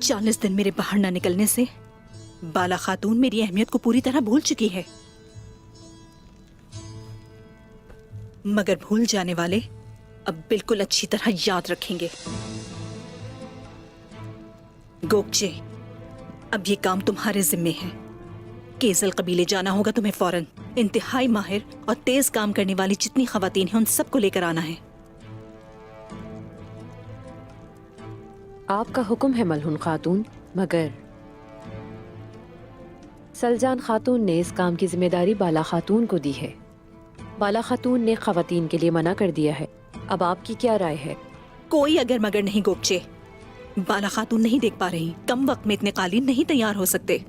40 दिन मेरे बाहर ना निकलने से बाला खातून मेरी अहमियत को पूरी तरह भूल चुकी है। मगर भूल जाने वाले अब बिल्कुल अच्छी तरह याद रखेंगे। गोकचे, अब ये काम तुम्हारे जिम्मे है। केजल कबीले जाना होगा तुम्हें फौरन। इंतहाई माहिर और तेज काम करने वाली जितनी खवातीन हैं उन सबको लेकर आना है। आपका हुक्म है मलहुन खातून, मगर सलजान खातून ने इस काम की जिम्मेदारी बाला खातून को दी है। बाला खातून ने खवातीन के लिए मना कर दिया है। अब आपकी क्या राय है? कोई अगर मगर नहीं गोकचे। बाला खातून नहीं देख पा रही, कम वक्त में इतने कालीन नहीं तैयार हो सकते।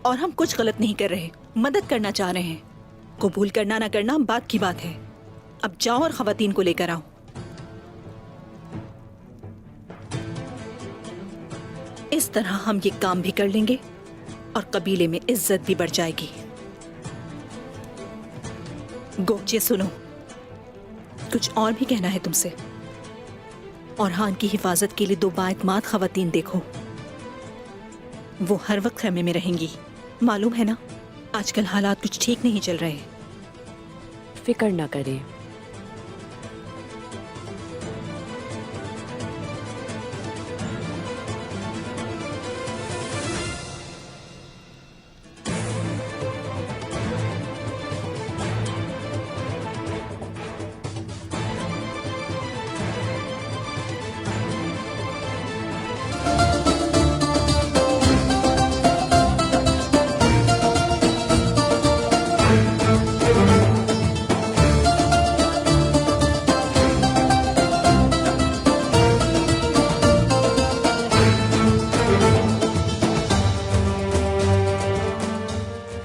और हम कुछ गलत नहीं कर रहे, मदद करना चाह रहे हैं। कबूल करना ना करना बात की बात है। अब जाओ और खवातीन को लेकर आओ। इस तरह हम ये काम भी कर लेंगे और कबीले में इज्जत भी बढ़ जाएगी। गोकचे सुनो, कुछ और भी कहना है तुमसे। और हान की हिफाजत के लिए 2 बाएतमाद खवातीन देखो। वो हर वक्त खेमे में रहेंगी। मालूम है ना, आजकल हालात कुछ ठीक नहीं चल रहे। फिक्र न करें,